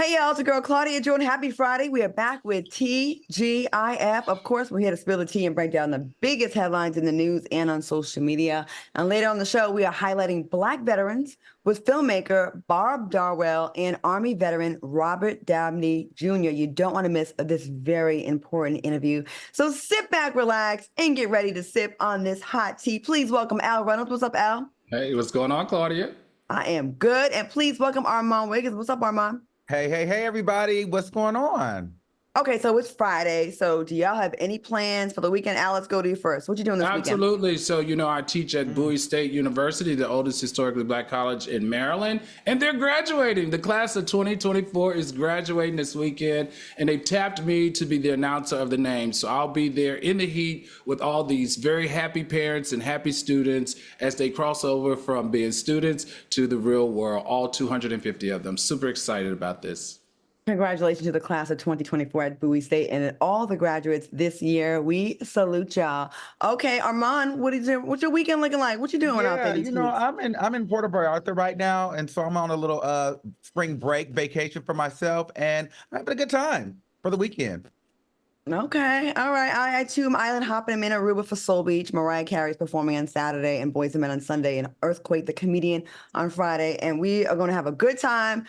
Hey y'all, it's your girl Claudia Jordan. Happy Friday. We are back with TGIF. Of course, we're here to spill the tea and break down the biggest headlines in the news and on social media. And later on the show, we are highlighting Black veterans with filmmaker Barb Darwell and Army veteran Robert Downey Jr. You don't want to miss this very important interview. So sit back, relax, and get ready to sip on this hot tea. Please welcome Al Reynolds. What's up, Al? Hey, what's going on, Claudia? I am good. And please welcome Armand Wiggins. What's up, Armand? Hey, everybody. What's going on? Okay, so it's Friday. So do y'all have any plans for the weekend? Al, let's go to you first. What you doing this weekend? Absolutely. So, I teach at Bowie State University, the oldest historically Black college in Maryland, and they're graduating. The class of 2024 is graduating this weekend, and they tapped me to be the announcer of the name. So I'll be there in the heat with all these very happy parents and happy students as they cross over from being students to the real world, all 250 of them. Super excited about this. Congratulations to the class of 2024 at Bowie State and all the graduates this year. We salute y'all. Okay, Armand, what's your weekend looking like? What you doing out there? I'm in Puerto Vallarta right now, and so I'm on a little spring break vacation for myself, and I'm having a good time for the weekend. Okay, all right. I too am island hopping. I'm in Aruba for Soul Beach. Mariah Carey's performing on Saturday, and Boys and Men on Sunday, and Earthquake, the comedian, on Friday, and we are going to have a good time.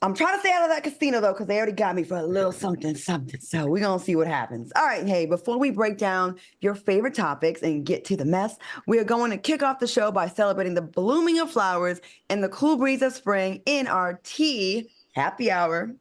I'm trying to stay out of that casino, though, because they already got me for a little something. So we're going to see what happens. All right. Hey, before we break down your favorite topics and get to the mess, we are going to kick off the show by celebrating the blooming of flowers and the cool breeze of spring in our tea happy hour.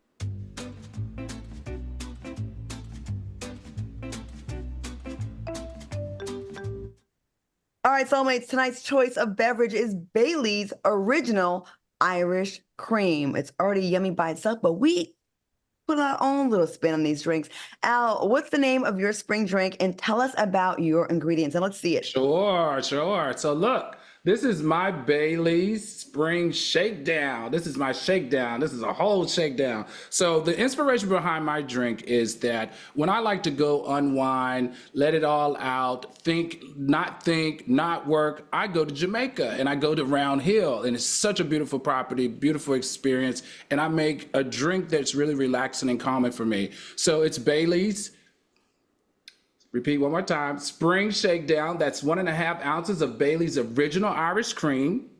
All right, soulmates, tonight's choice of beverage is Bailey's Original Irish Cream. It's already yummy by itself, but we put our own little spin on these drinks. Al, what's the name of your spring drink? And tell us about your ingredients, and let's see it. Sure. So look, this is my Bailey's Spring Shakedown. This is my shakedown. This is a whole shakedown. So the inspiration behind my drink is that when I like to go unwind, let it all out, think, not work, I go to Jamaica and I go to Round Hill, and it's such a beautiful property, beautiful experience, and I make a drink that's really relaxing and calming for me. So it's Bailey's. Repeat one more time. Spring Shakedown. That's 1.5 ounces of Bailey's Original Irish Cream.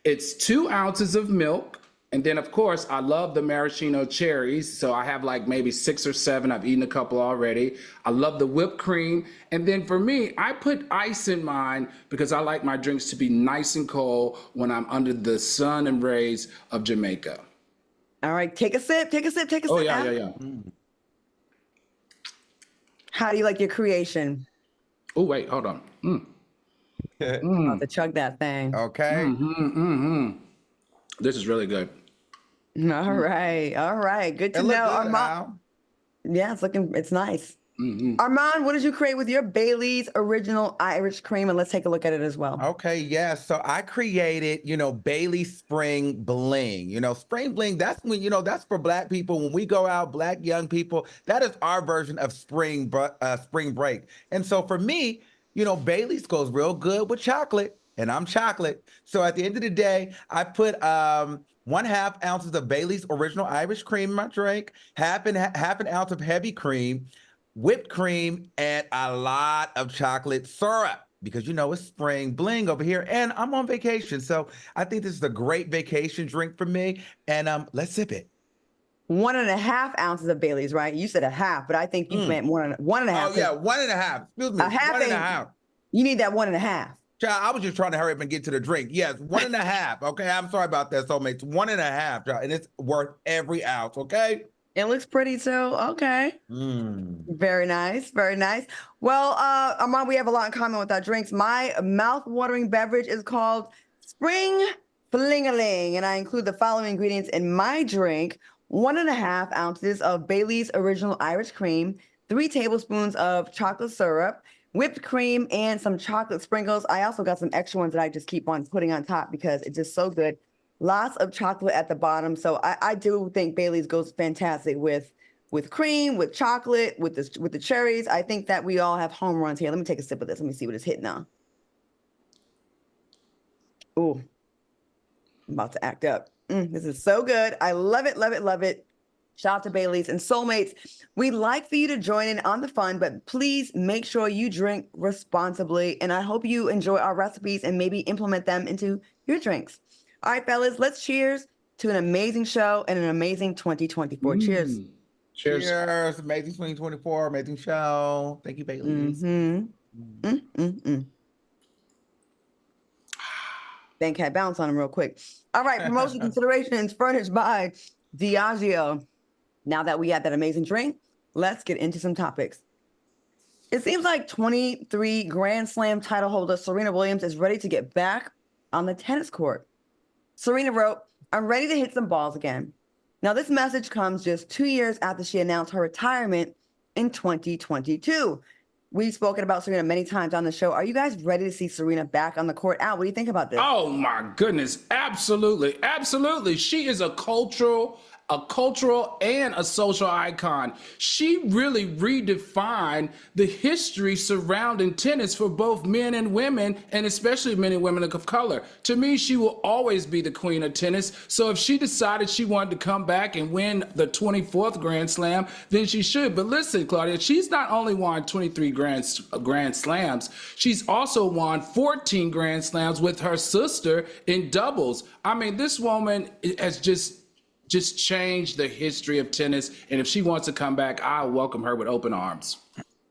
It's 2 ounces of milk. And then, of course, I love the maraschino cherries. So I have like maybe 6 or 7. I've eaten a couple already. I love the whipped cream. And then for me, I put ice in mine because I like my drinks to be nice and cold when I'm under the sun and rays of Jamaica. All right, take a sip. Oh, yeah. How do you like your creation? Oh, wait, hold on. About to chug that thing. Okay. This is really good. All right. Good to know. Armand. Yeah, it's nice. Armand, what did you create with your Bailey's Original Irish Cream? And let's take a look at it as well. Okay, yeah. So I created, Bailey's Spring Bling. Spring Bling, that's when, that's for Black people. When we go out, Black young people, that is our version of spring break. And so for me, Bailey's goes real good with chocolate, and I'm chocolate. So at the end of the day, I put 1/2 ounces of Bailey's Original Irish Cream in my drink, half an ounce of heavy cream, whipped cream, and a lot of chocolate syrup because it's spring bling over here and I'm on vacation. So I think this is a great vacation drink for me. And let's sip it. 1.5 ounces of Bailey's, right? You said a half, but I think you meant 1.5. Oh, yeah, 1.5. Excuse me. A half. 1.5. You need that 1.5. Child, I was just trying to hurry up and get to the drink. Yes, 1.5. Okay, I'm sorry about that, soulmates. 1.5, child, and it's worth every ounce, okay? It looks pretty too. Okay. Very nice. Well, Armand, we have a lot in common with our drinks. My mouth-watering beverage is called Spring Fling-a-ling, and I include the following ingredients in my drink: 1.5 ounces of Bailey's Original Irish Cream, 3 tablespoons of chocolate syrup, whipped cream, and some chocolate sprinkles. I also got some extra ones that I just keep on putting on top because it's just so good. Lots of chocolate at the bottom. So I do think Bailey's goes fantastic with cream, with chocolate, with the cherries. I think that we all have home runs here. Let me take a sip of this. Let me see what it's hitting on. Ooh, I'm about to act up. This is so good. I love it. Shout out to Bailey's and Soulmates. We'd like for you to join in on the fun, but please make sure you drink responsibly. And I hope you enjoy our recipes and maybe implement them into your drinks. All right, fellas, let's cheers to an amazing show and an amazing 2024. Cheers. Cheers. Cheers. Amazing 2024. Amazing show. Thank you, Bailey's. Bank had bounce on him real quick. All right, promotion considerations furnished by Diageo. Now that we had that amazing drink, let's get into some topics. It seems like 23 Grand Slam title holder Serena Williams is ready to get back on the tennis court. Serena wrote, "I'm ready to hit some balls again." Now, this message comes just 2 years after she announced her retirement in 2022. We've spoken about Serena many times on the show. Are you guys ready to see Serena back on the court? Al, what do you think about this? Oh my goodness. Absolutely. Absolutely. She is a cultural and a social icon. She really redefined the history surrounding tennis for both men and women, and especially men and women of color. To me, she will always be the queen of tennis. So if she decided she wanted to come back and win the 24th Grand Slam, then she should. But listen, Claudia, she's not only won 23 Grand Slams, she's also won 14 Grand Slams with her sister in doubles. I mean, this woman has just changed the history of tennis. And if she wants to come back, I'll welcome her with open arms.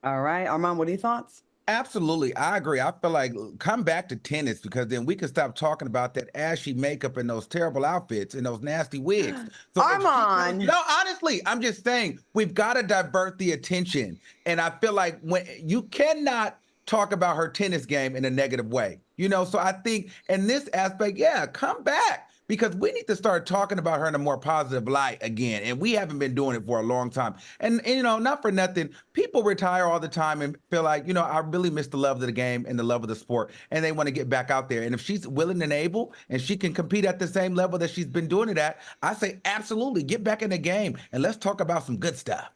All right, Armand, what are your thoughts? Absolutely. I agree. I feel like come back to tennis, because then we can stop talking about that ashy makeup and those terrible outfits and those nasty wigs. So Armand. no, honestly, I'm just saying we've got to divert the attention. And I feel like when you cannot talk about her tennis game in a negative way, so I think in this aspect, yeah, come back. Because we need to start talking about her in a more positive light again. And we haven't been doing it for a long time. And not for nothing, people retire all the time and feel like, I really miss the love of the game and the love of the sport. And they want to get back out there. And if she's willing and able and she can compete at the same level that she's been doing it at, I say, absolutely, get back in the game and let's talk about some good stuff.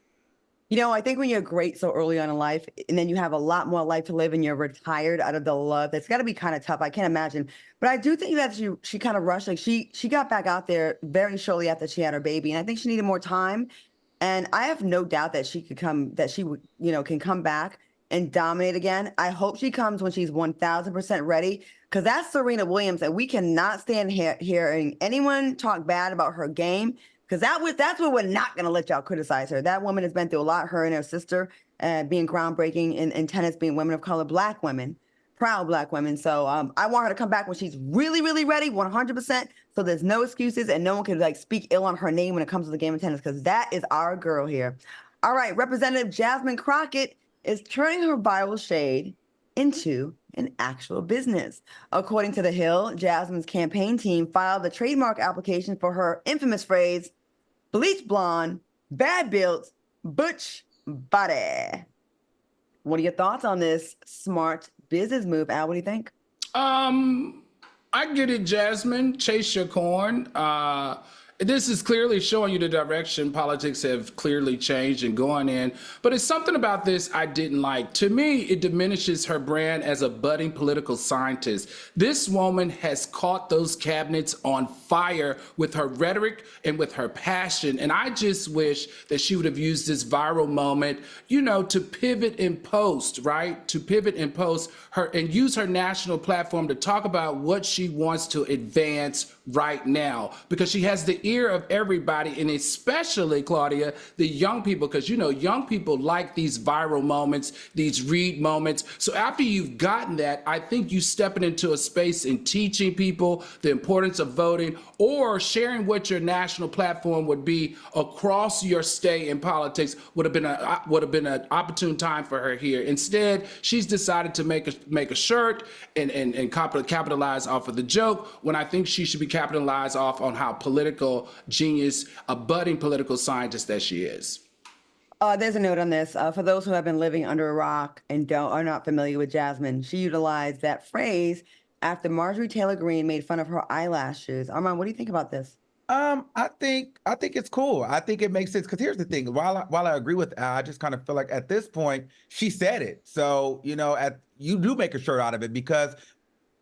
I think when you're great so early on in life and then you have a lot more life to live and you're retired out of the love, that's got to be kind of tough. I can't imagine. But I do think that she kind of rushed. Like she got back out there very shortly after she had her baby. And I think she needed more time. And I have no doubt that she can come back and dominate again. I hope she comes when she's 1000% ready, because that's Serena Williams. And we cannot stand hearing anyone talk bad about her game. Because that's what we're not going to let y'all criticize her. That woman has been through a lot, her and her sister, being groundbreaking in tennis, being women of color, Black women, proud Black women. So I want her to come back when she's really, really ready, 100%. So there's no excuses and no one can speak ill on her name when it comes to the game of tennis, because that is our girl here. All right, Representative Jasmine Crockett is turning her viral shade into an actual business. According to The Hill, Jasmine's campaign team filed the trademark application for her infamous phrase, bleach blonde, bad built, butch body. What are your thoughts on this smart business move, Al? What do you think? I get it, Jasmine. Chase your corn. This is clearly showing you the direction politics have clearly changed and going in. But it's something about this I didn't like. To me, it diminishes her brand as a budding political scientist. This woman has caught those cabinets on fire with her rhetoric and with her passion. And I just wish that she would have used this viral moment, to pivot in post, right? To pivot in post her and use her national platform to talk about what she wants to advance right now, because she has the ear of everybody, and especially, Claudia, the young people, because young people like these viral moments, these read moments. So after you've gotten that, I think you stepping into a space and teaching people the importance of voting or sharing what your national platform would be across your stay in politics would have been an opportune time for her here. Instead, she's decided to make a shirt and capitalize off of the joke, when I think she should be capitalized off on how political genius, a budding political scientist that she is. There's a note on this. For those who have been living under a rock and are not familiar with Jasmine, she utilized that phrase after Marjorie Taylor Greene made fun of her eyelashes. Armand, what do you think about this? I think it's cool. I think it makes sense, because here's the thing. While I agree with Al, I just kind of feel like at this point she said it. So you do make a shirt out of it, because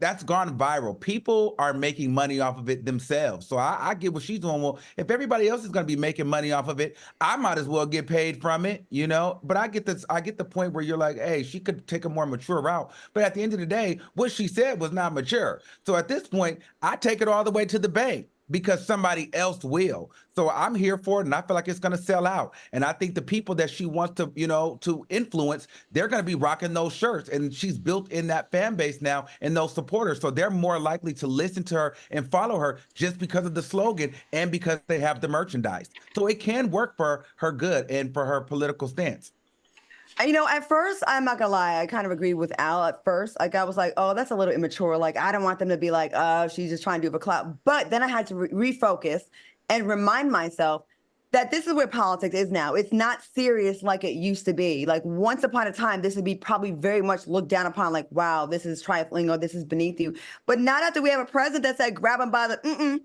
that's gone viral. People are making money off of it themselves. So I get what she's doing. Well, if everybody else is going to be making money off of it, I might as well get paid from it, you know? But I get this, I get the point where you're like, hey, she could take a more mature route. But at the end of the day, what she said was not mature. So at this point, I take it all the way to the bank, because somebody else will. So I'm here for it, and I feel like it's going to sell out. And I think the people that she wants to, you know, to influence, they're going to be rocking those shirts. And she's built in that fan base now and those supporters. So they're more likely to listen to her and follow her just because of the slogan and because they have the merchandise. So it can work for her good and for her political stance. You know, at first, I'm not gonna lie, I kind of agree with Al at first. Like, I was like, oh, that's a little immature. Like, I don't want them to be like, oh, she's just trying to do a clout. But then I had to refocus and remind myself that this is where politics is now. It's not serious like it used to be. Like, once upon a time, this would be probably very much looked down upon, like, wow, this is trifling or this is beneath you. But not after we have a president that said, grab him by the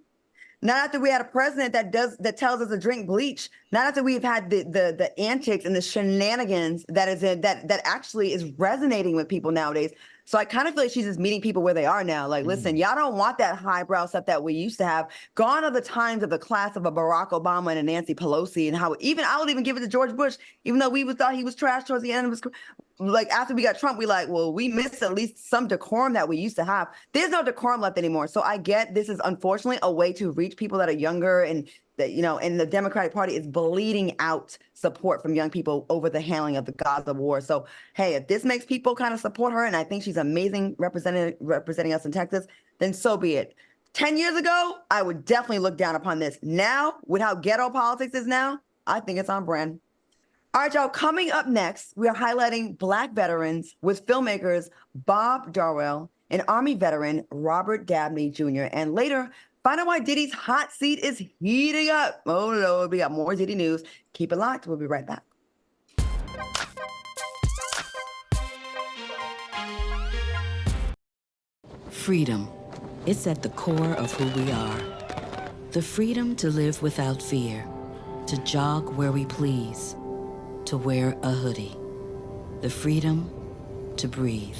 Not after we had a president that tells us to drink bleach. Not after we've had the antics and the shenanigans that actually is resonating with people nowadays. So I kind of feel like she's just meeting people where they are now. Like, listen, y'all don't want that highbrow stuff that we used to have. Gone are the times of the class of a Barack Obama and a Nancy Pelosi, and how even I would even give it to George Bush, even though we thought he was trash towards the end of his career. Like, after we got Trump, we like, well, we missed at least some decorum that we used to have. There's no decorum left anymore. So I get this is unfortunately a way to reach people that are younger, and that, you know, and the Democratic Party is bleeding out support from young people over the handling of the Gaza war. So, hey, if this makes people kind of support her, and I think she's amazing representing us in Texas, then so be it. 10 years ago, I would definitely look down upon this. Now, with how ghetto politics is now, I think it's on brand. All right, y'all, coming up next, we are highlighting Black veterans with filmmakers Bob Darwell and Army veteran Robert Dabney Jr. And later, find out why Diddy's hot seat is heating up. Oh, no, we got more Diddy news. Keep it locked. We'll be right back. Freedom. It's at the core of who we are. The freedom to live without fear, to jog where we please, to wear a hoodie. The freedom to breathe.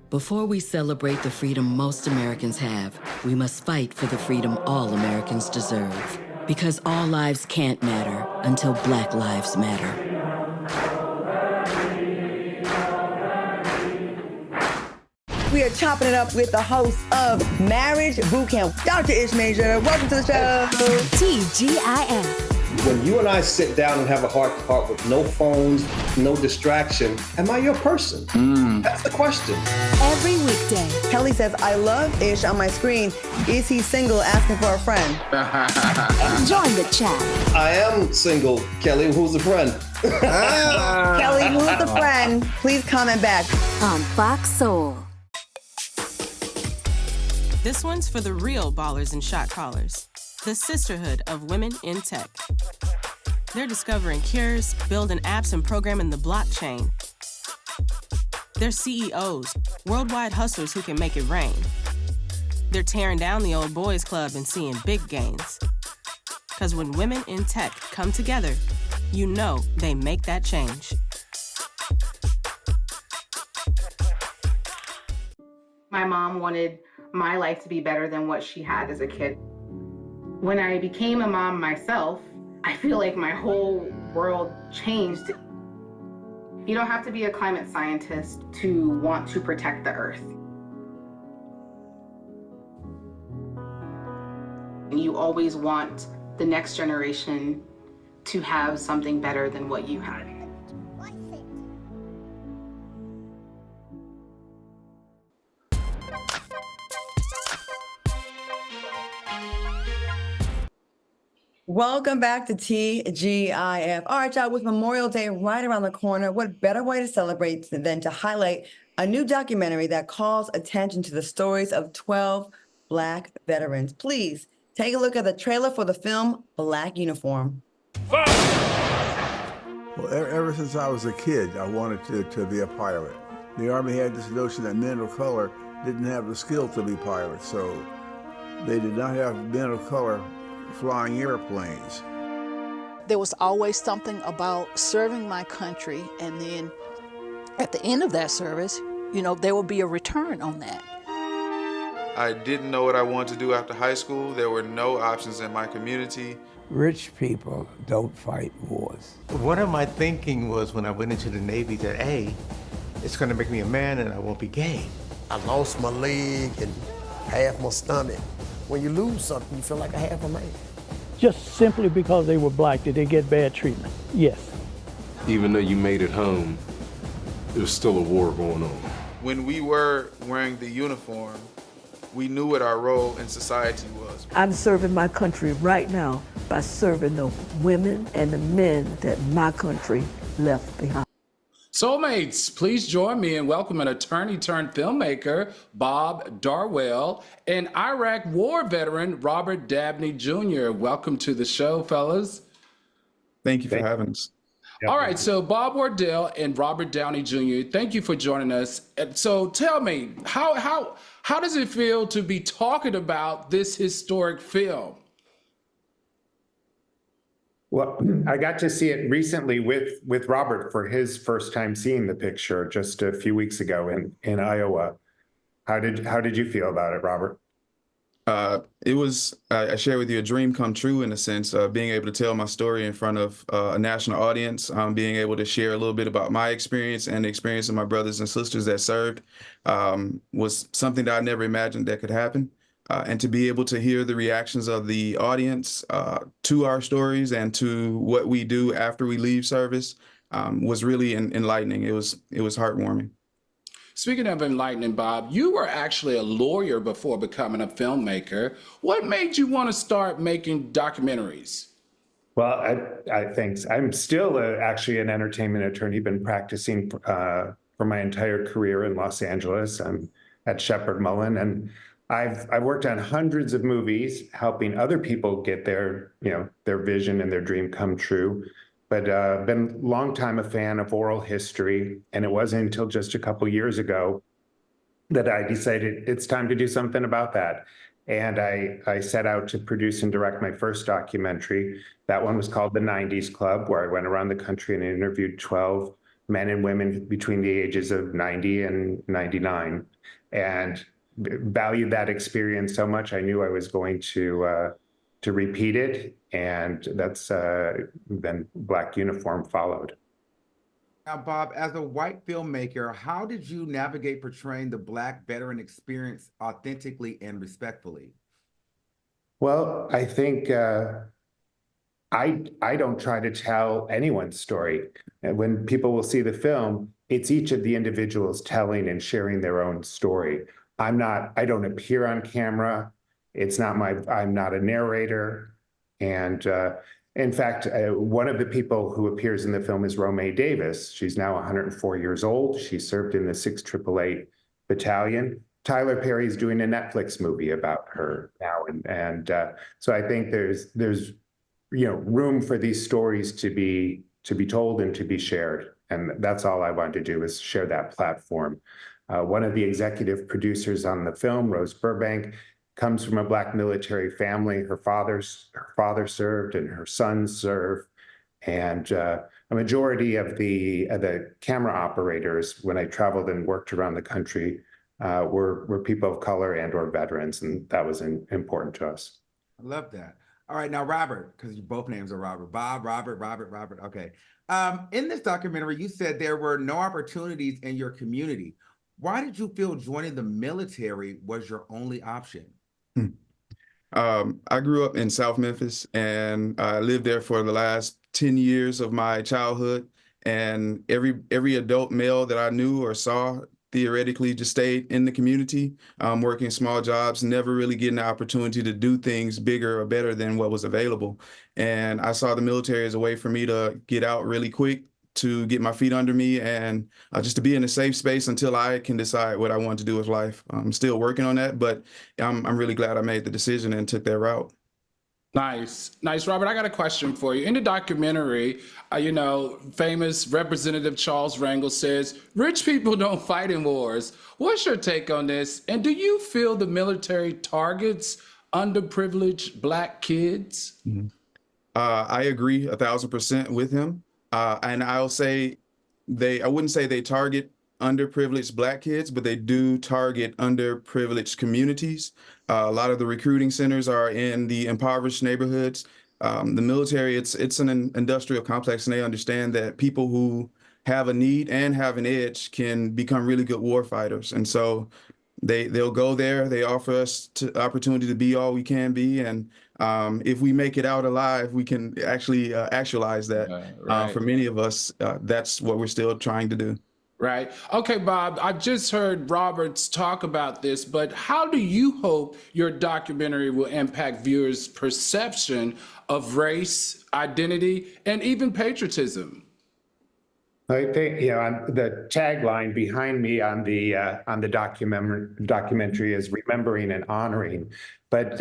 Before we celebrate the freedom most Americans have, we must fight for the freedom all Americans deserve. Because all lives can't matter until Black lives matter. We are chopping it up with the host of Marriage Bootcamp, Dr. Ish Major. Welcome to the show. TGIF. When you and I sit down and have a heart-to-heart with no phones, no distraction, am I your person? That's the question. Every weekday. Kelly says, I love Ish on my screen. Is he single, asking for a friend? Join the chat. I am single, Kelly. Who's the friend? Kelly, who's the friend? Please comment back. On Fox Soul. This one's for the real ballers and shot callers. The sisterhood of women in tech. They're discovering cures, building apps, and programming the blockchain. They're CEOs, worldwide hustlers who can make it rain. They're tearing down the old boys club and seeing big gains. Because when women in tech come together, you know they make that change. My mom wanted my life to be better than what she had as a kid. When I became a mom myself, I feel like my whole world changed. You don't have to be a climate scientist to want to protect the earth. You always want the next generation to have something better than what you had. Welcome back to TGIF. All right, y'all, with Memorial Day right around the corner, what better way to celebrate than to highlight a new documentary that calls attention to the stories of 12 Black veterans. Please take a look at the trailer for the film Black Uniform. Well, ever since I was a kid, I wanted to be a pilot. The Army had this notion that men of color didn't have the skill to be pilots, so they did not have men of color flying airplanes. There was always something about serving my country, and then at the end of that service, there will be a return on that. I didn't know what I wanted to do after high school. There were no options in my community. Rich people don't fight wars. One of my thinking was when I went into the Navy that, hey, it's going to make me a man and I won't be gay. I lost my leg and half my stomach. When you lose something, you feel like a half a man. Just simply because they were black, did they get bad treatment? Yes. Even though you made it home, there's still a war going on. When we were wearing the uniform, we knew what our role in society was. I'm serving my country right now by serving the women and the men that my country left behind. Soulmates, please join me in welcoming attorney turned filmmaker Bob Darwell and Iraq war veteran Robert Dabney Jr. Welcome to the show, fellas. Thank you for having us. All right, so Bob Wardell and Robert Downey Jr., thank you for joining us. And so tell me, how does it feel to be talking about this historic film? Well, I got to see it recently with Robert for his first time seeing the picture just a few weeks ago in Iowa. How did you feel about it, Robert? It was, I share with you, a dream come true in a sense of being able to tell my story in front of a national audience, being able to share a little bit about my experience and the experience of my brothers and sisters that served was something that I never imagined that could happen. And to be able to hear the reactions of the audience to our stories and to what we do after we leave service was really enlightening. It was heartwarming. Speaking of enlightening, Bob, you were actually a lawyer before becoming a filmmaker. What made you want to start making documentaries? Well, I think I'm still actually an entertainment attorney, been practicing for my entire career in Los Angeles. I'm at Shepard Mullen, and I've worked on hundreds of movies, helping other people get their vision and their dream come true. But been a long time a fan of oral history, and it wasn't until just a couple years ago that I decided it's time to do something about that. And I set out to produce and direct my first documentary. That one was called The 90s Club, where I went around the country and interviewed 12 men and women between the ages of 90 and 99, and valued that experience so much I knew I was going to repeat it, and that's then Black Uniform followed. Now, Bob, as a white filmmaker, how did you navigate portraying the Black veteran experience authentically and respectfully? Well, I think I don't try to tell anyone's story. And when people will see the film, it's each of the individuals telling and sharing their own story. I don't appear on camera. I'm not a narrator. And in fact, one of the people who appears in the film is Romay Davis. She's now 104 years old. She served in the 688 Battalion. Tyler Perry's doing a Netflix movie about her now. And so I think there's room for these stories to be told and to be shared. And that's all I wanted to do, is share that platform. One of the executive producers on the film, Rose Burbank, comes from a Black military family. Her father served and her sons served. And a majority of the camera operators, when I traveled and worked around the country, were people of color and or veterans, and that was important to us. I love that. All right, now Robert, because both names are Robert. Bob, Robert. Okay. In this documentary, you said there were no opportunities in your community. Why did you feel joining the military was your only option? I grew up in South Memphis, and I lived there for the last 10 years of my childhood. And every adult male that I knew or saw theoretically just stayed in the community, working small jobs, never really getting the opportunity to do things bigger or better than what was available. And I saw the military as a way for me to get out really quick, to get my feet under me, and just to be in a safe space until I can decide what I want to do with life. I'm still working on that, but I'm really glad I made the decision and took that route. Nice, Robert. I got a question for you. In the documentary, famous Representative Charles Rangel says, rich people don't fight in wars. What's your take on this? And do you feel the military targets underprivileged Black kids? Mm-hmm. I agree 1,000% with him. And I'll say I wouldn't say they target underprivileged Black kids, but they do target underprivileged communities. A lot of the recruiting centers are in the impoverished neighborhoods. The military, it's an industrial complex, and they understand that people who have a need and have an edge can become really good war fighters. And so they'll go there. They offer us opportunity to be all we can be, and if we make it out alive, we can actually actualize that. Right. For many of us, that's what we're still trying to do. Right. Okay, Bob, I just heard Roberts talk about this, but how do you hope your documentary will impact viewers' perception of race, identity, and even patriotism? I think, the tagline behind me on the documentary is remembering and honoring, but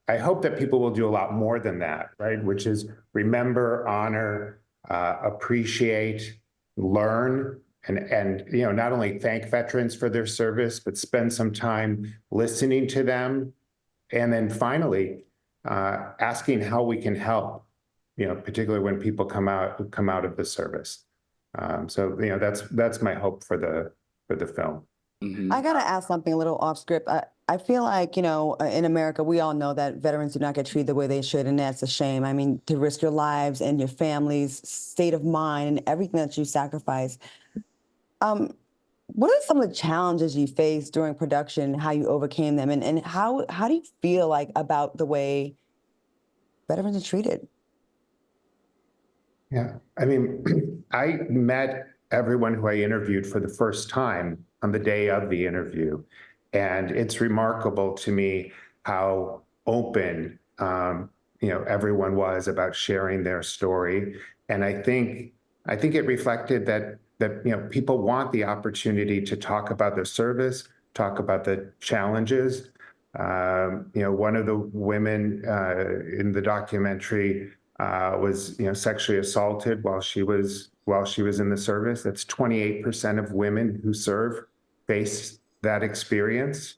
I hope that people will do a lot more than that, right? Which is remember, honor, appreciate, learn, and not only thank veterans for their service, but spend some time listening to them, and then finally asking how we can help, particularly when people come out of the service. So that's my hope for the film. Mm-hmm. I gotta ask something a little off script. I feel like, in America, we all know that veterans do not get treated the way they should, and that's a shame. I mean, to risk your lives and your family's state of mind and everything that you sacrifice. What are some of the challenges you faced during production, how you overcame them, and how do you feel like about the way veterans are treated? Yeah, I mean, I met everyone who I interviewed for the first time on the day of the interview. And it's remarkable to me how open, everyone was about sharing their story. And I think it reflected that people want the opportunity to talk about their service, talk about the challenges. One of the women in the documentary was sexually assaulted while she was in the service. That's 28% of women who serve face that experience.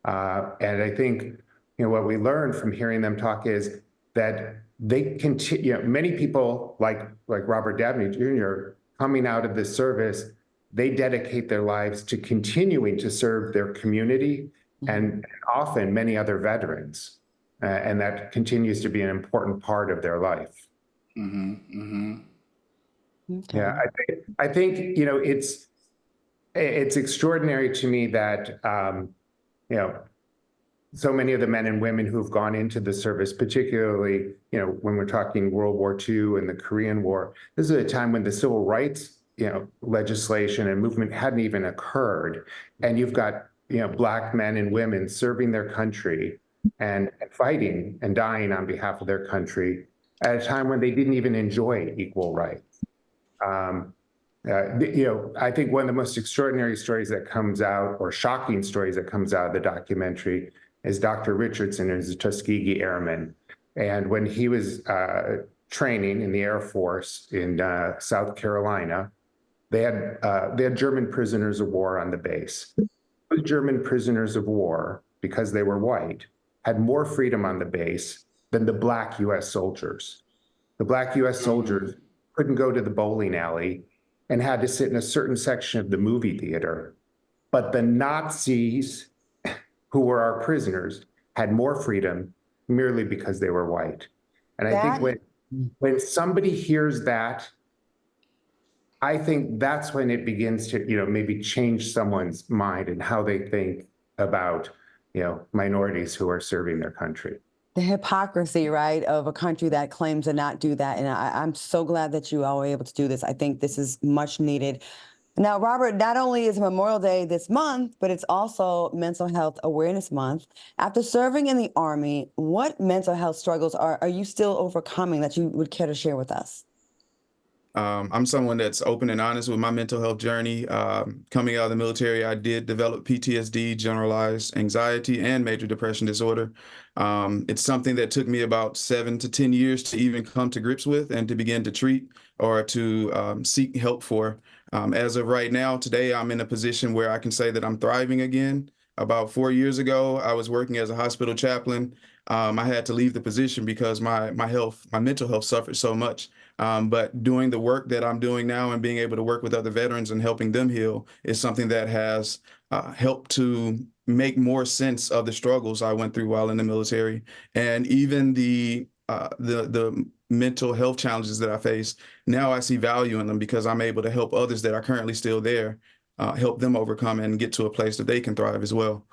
And I think what we learned from hearing them talk is that they continue. Many people like Robert Dabney Jr. coming out of the service, they dedicate their lives to continuing to serve their community and often many other veterans. And that continues to be an important part of their life. Mm-hmm. Mm-hmm. Okay. Yeah, I think it's extraordinary to me that so many of the men and women who've gone into the service, particularly when we're talking World War II and the Korean War, this is a time when the civil rights legislation and movement hadn't even occurred, and you've got Black men and women serving their country and fighting and dying on behalf of their country at a time when they didn't even enjoy equal rights. I think one of the most extraordinary stories that comes out, or shocking stories that comes out of the documentary, is Dr. Richardson as a Tuskegee Airman. And when he was training in the Air Force in South Carolina, they had German prisoners of war on the base. Those German prisoners of war, because they were white, had more freedom on the base than the Black US soldiers. The Black US soldiers couldn't go to the bowling alley and had to sit in a certain section of the movie theater. But the Nazis, who were our prisoners, had more freedom merely because they were white. And I think when somebody hears that, I think that's when it begins to, maybe change someone's mind and how they think about minorities who are serving their country. The hypocrisy, right, of a country that claims to not do that. And I'm so glad that you all were able to do this. I think this is much needed. Now, Robert, not only is Memorial Day this month, but it's also Mental Health Awareness Month. After serving in the Army, what mental health struggles are you still overcoming that you would care to share with us? I'm someone that's open and honest with my mental health journey. Coming out of the military, I did develop PTSD, generalized anxiety, and major depression disorder. It's something that took me about 7 to 10 years to even come to grips with and to begin to treat or to seek help for. As of right now, today, I'm in a position where I can say that I'm thriving again. About 4 years ago, I was working as a hospital chaplain. I had to leave the position because my mental health suffered so much. But doing the work that I'm doing now and being able to work with other veterans and helping them heal is something that has helped to make more sense of the struggles I went through while in the military, and even the mental health challenges that I face. Now I see value in them because I'm able to help others that are currently still there, help them overcome and get to a place that they can thrive as well.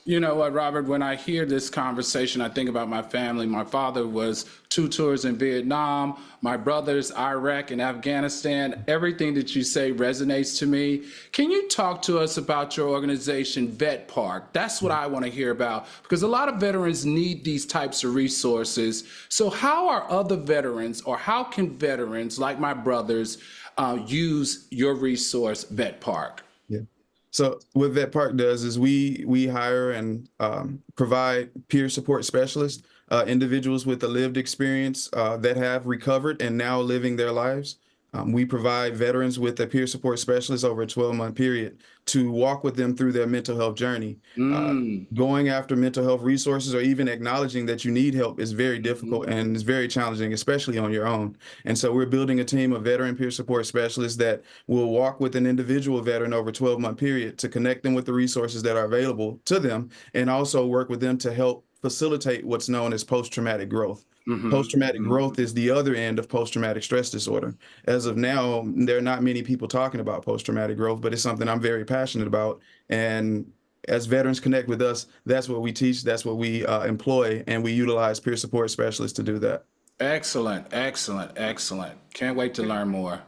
You know what, Robert, when I hear this conversation, I think about my family. My father was 2 tours in Vietnam, my brothers, Iraq and Afghanistan. Everything that you say resonates to me. Can you talk to us about your organization, Vet Park? That's what I want to hear about, because a lot of veterans need these types of resources. So how are other veterans, or how can veterans like my brothers use your resource, Vet Park? So what Vet Park does is we hire and provide peer support specialists, individuals with a lived experience that have recovered and now living their lives. We provide veterans with a peer support specialist over a 12-month period to walk with them through their mental health journey. Going after mental health resources or even acknowledging that you need help is very difficult and it's very challenging, especially on your own. And so we're building a team of veteran peer support specialists that will walk with an individual veteran over a 12-month period to connect them with the resources that are available to them, and also work with them to help facilitate what's known as post-traumatic growth. Post-traumatic growth is the other end of post-traumatic stress disorder. As of now, there are not many people talking about post-traumatic growth, but it's something I'm very passionate about. And as veterans connect with us, that's what we teach, that's what we employ, and we utilize peer support specialists to do that. Excellent, excellent, excellent. Can't wait to learn more.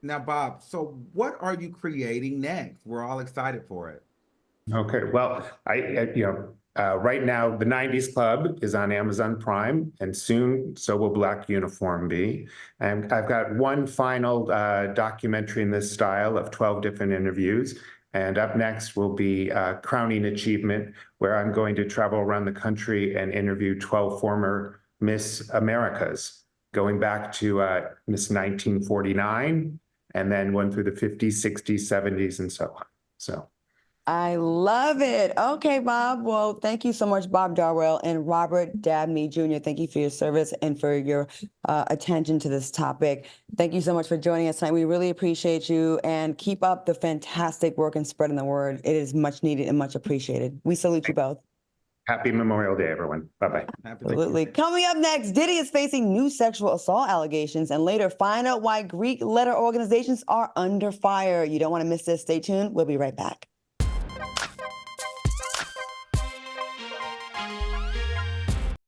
Now, Bob, so what are you creating next? We're all excited for it. Okay, well, right now, the 90s Club is on Amazon Prime, and soon so will Black Uniform be. And I've got one final documentary in this style of 12 different interviews. And up next will be Crowning Achievement, where I'm going to travel around the country and interview 12 former Miss Americas, going back to Miss 1949, and then one through the 50s, 60s, 70s, and so on. So. I love it. Okay, Bob. Well, thank you so much, Bob Darwell and Robert Dabney Jr. Thank you for your service and for your attention to this topic. Thank you so much for joining us tonight. We really appreciate you, and keep up the fantastic work and spreading the word. It is much needed and much appreciated. We salute you both. Happy Memorial Day, everyone. Bye-bye. Absolutely. Coming up next, Diddy is facing new sexual assault allegations, and later find out why Greek letter organizations are under fire. You don't want to miss this. Stay tuned. We'll be right back.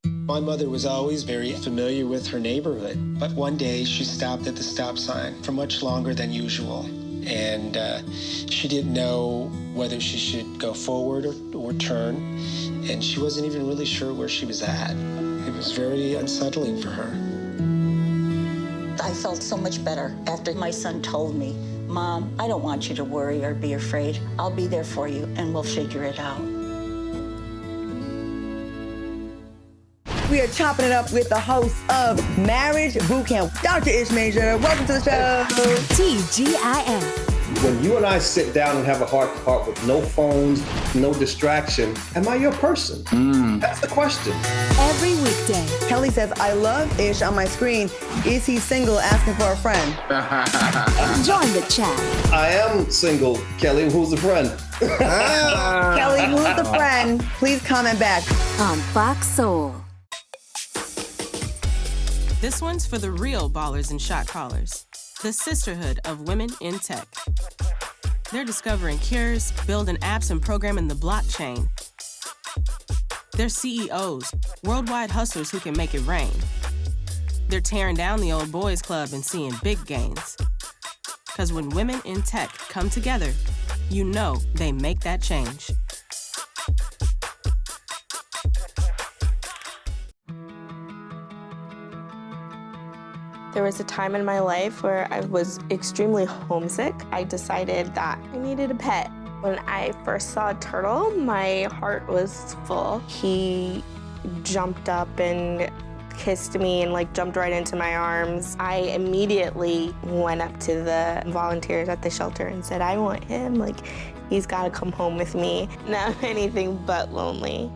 My mother was always very familiar with her neighborhood, but one day she stopped at the stop sign for much longer than usual, and she didn't know whether she should go forward or turn, and she wasn't even really sure where she was at. It was very unsettling for her. I felt so much better after my son told me, "Mom, I don't want you to worry or be afraid. I'll be there for you, and we'll figure it out." We are chopping it up with the host of Marriage Bootcamp, Dr. Ish Major. Welcome to the show. TGIF. When you and I sit down and have a heart-to-heart with no phones, no distraction, am I your person? That's the question. Every weekday. Kelly says, "I love Ish on my screen. Is he single, asking for a friend?" Join the chat. I am single, Kelly. Who's the friend? Kelly, who's the friend? Please comment back. On Fox Soul. This one's for the real ballers and shot callers, the sisterhood of women in tech. They're discovering cures, building apps, and programming the blockchain. They're CEOs, worldwide hustlers who can make it rain. They're tearing down the old boys club and seeing big gains. Because when women in tech come together, you know they make that change. There was a time in my life where I was extremely homesick. I decided that I needed a pet. When I first saw a turtle, my heart was full. He jumped up and kissed me and jumped right into my arms. I immediately went up to the volunteers at the shelter and said, "I want him. He's got to come home with me." Now I'm anything but lonely.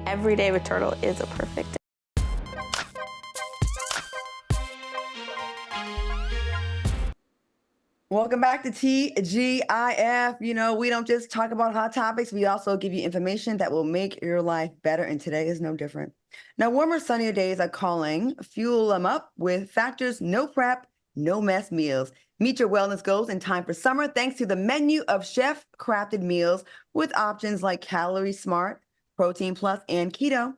Every day with Turtle is a perfect day. Welcome back to TGIF. You know, we don't just talk about hot topics. We also give you information that will make your life better. And today is no different. Now, warmer, sunnier days are calling. Fuel them up with Factor's no prep, no mess meals. Meet your wellness goals in time for summer thanks to the menu of chef-crafted meals with options like Calorie Smart, Protein Plus, and Keto.